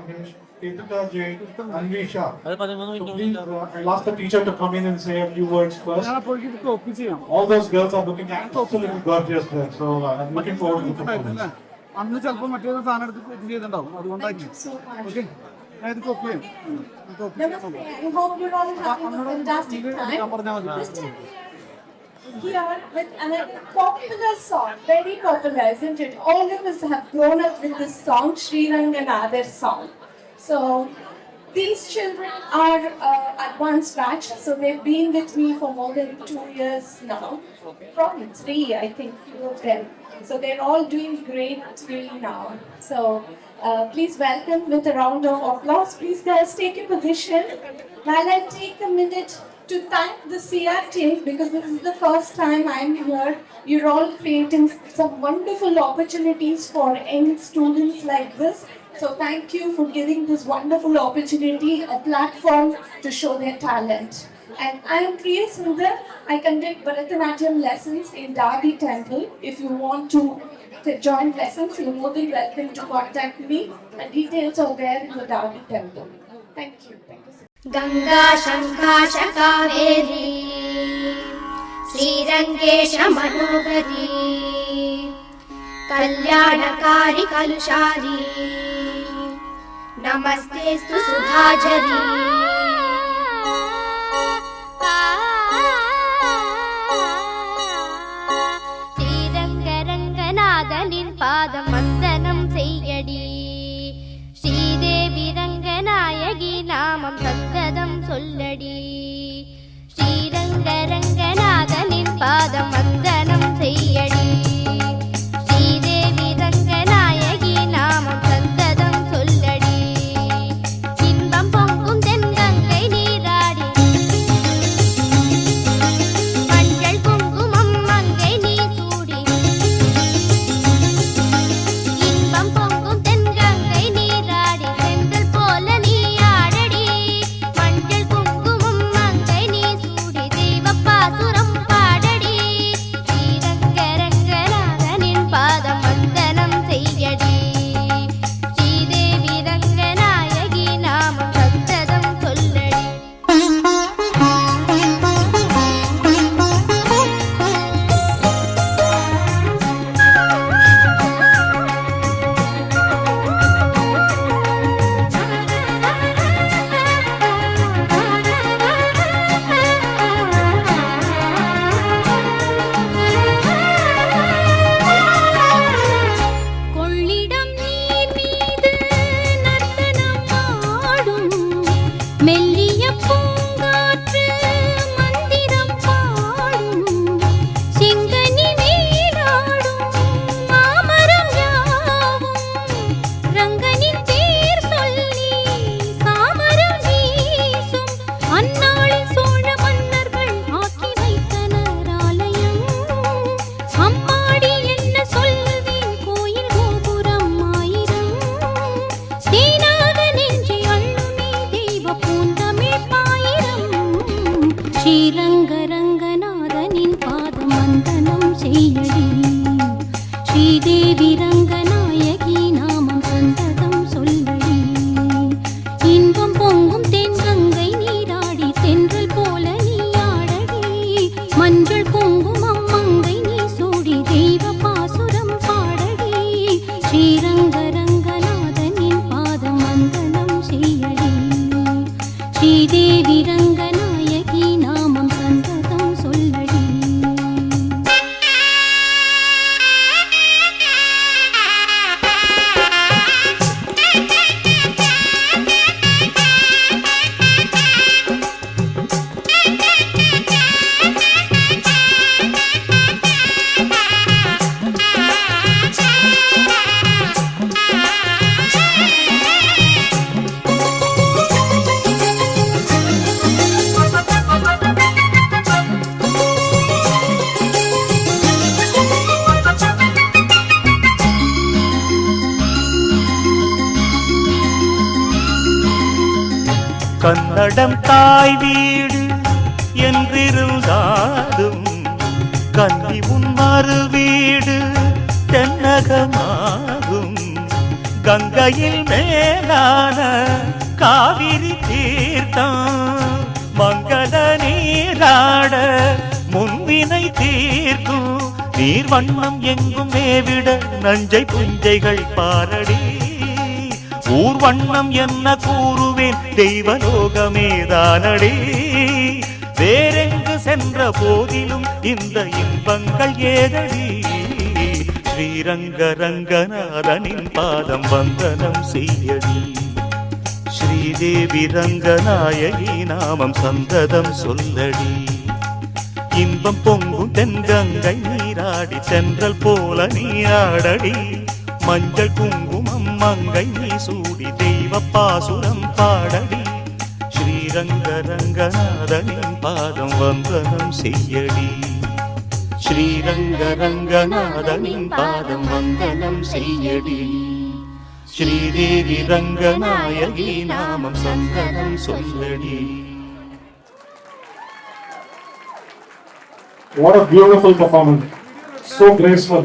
Mangesh, Ketuka J, Anvisha. So please, I'll ask the teacher to come in and say a few words first. All those girls are looking absolutely gorgeous there, so I'm looking forward to the performance. അന്ന് ചിലപ്പോൾ മറ്റേത് സാധനം എടുത്ത് copy ചെയ്തിട്ടുണ്ടാവും അതുകൊണ്ടായിരിക്കും okay ഞാൻ ഇത് copy ചെയ്യാം പറഞ്ഞാൽ മതി Here with a popular song, very popular, isn't it? All of us have grown up with this song, Sri Ranganatha song. So these children are advanced batch, so they've been with me for more than 2 years now. Probably 3, I think, few of them. So they're all doing great now. So please welcome with a round of applause. Please guys take your position. While I take a minute to thank the CR team, because this is the first time I'm here. You're all creating some wonderful opportunities for young students like this. So thank you for giving this wonderful opportunity, a platform to show their talent. And I am Priya Sundar. I conduct Bharatanatyam lessons in Darby Temple. If you want to join lessons, you're more than welcome to contact me. The details are there in the Darby Temple. Thank you. Thank you. Ganga शंकाश Kaveri श्रीरंगेश मनोहरी कल्याणकारी कलुषारी नमस्तेस्तु सुधाझरी श्रीरंगरंगनाथनिन पादम वंदनम सेय्यडी श्रीदेवी रंगनायकी नामम सन्तदम सोल्लडी श्रीरंगरंगनाथनिन पादम वंदनम सेय्यडी श्रीदेवी रंगनायकी नामम सन्तदम सोल्लडी इன்பம் பொங்கும் தென்கங்கை நீராடி மஞ்சள் குங்குமம் மங்கை நீ சூடி இன்பம் பொங்கும் தென்கங்கை நீராடி செந்தல் போல நீ ஆடடி மஞ்சள் குங்குமம் மங்கை நீ சூடி தெய்வப்பாசுரம் பாடடி ஸ்ரீரங்கரங்கநாதனின் பாதம் வந்தனம் செய்யடி ஸ்ரீதேவி ரங்கநாயகி நாமம் சந்ததம் சொல்லடி கொள்ளிடம் நீர் மீது நர்த்தனம் ஆடும் மெல்லிய பூங்காற்று மந்திரம் பாடும் சிங்கனி நீராடும் மாமரம் யாவும் ரங்கனின் பேர் சொல்லி சாமரம் வீசும் அந்நாளில் சோழ மன்னர்கள் ஆக்கி வைத்தனர் ஆலயம் அம்மாடி என்ன சொல்லுவேன் கோயில் கோபுரம் ஆயிரம் தேனாக நெஞ்சி அள்ளுமே தெய்வ பூந்தமிழ் பாயிரம் ஸ்ரீரங்கரங்கநாதனின் பாதம் வந்தனம் செய்யடி ஸ்ரீதேவி ரங்கநாயகி நாமம் சந்ததம் சொல்லடி இன்பம் பொங்கும் தென்கங்கை நீராடி தென்றல் போல நீ ஆடடி மஞ்சள் குங்குமம் மங்கை நீ சூடி தெய்வ பாசுரம் பாடடி ஸ்ரீரங்கரங்கநாதனின் பாதம் வந்தனம் செய்யடி ஸ்ரீதேவி ரங்கநாயகி நாமம் சந்ததம் சொல்லடி கன்னடம் தாய் வீடு என்றிருந்தாலும் கன்னி உன் மறு வீடு தென்னகமாகும் கங்கையில் மேலான காவிரி தீர்த்தம் மங்கள நீராட முன்வினை தீர்க்கும் நீர் வண்ணம் எங்கும் மேவிட நஞ்சை புஞ்சைகள் பாரடி ஊர் வண்ணம் என்ன கூறுவேன் தெய்வலோகமேதானடி வேறெங்கு சென்ற போதிலும் இந்த இன்பங்கள் ஏதடி ஸ்ரீரங்க ரங்கநாதனின் பாதம் வந்தனம் செய்யடி ஸ்ரீதேவி ரங்கநாயகி நாமம் சந்ததம் சொல்லடி இன்பம் பொங்கும் தென்கங்கை நீராடி சென்றல் போல நீராடடி மஞ்சள் குங்குமம் மங்கை நீ சூடி தெய்வ பாசுரம் பாடடி ஸ்ரீரங்க ரங்கநாதனின் பாதம் வந்தனம் செய்யடி ஸ்ரீரங்க ரங்கநாதனின் பாதம் வந்தனம் செய்யடி ஸ்ரீதேவி ரங்கநாயகி நாமம் சந்தனம் சொல்லடி. What a beautiful performance. So graceful.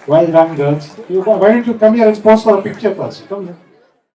Well done, girls. Why don't you come here and pose for a picture first? Come here.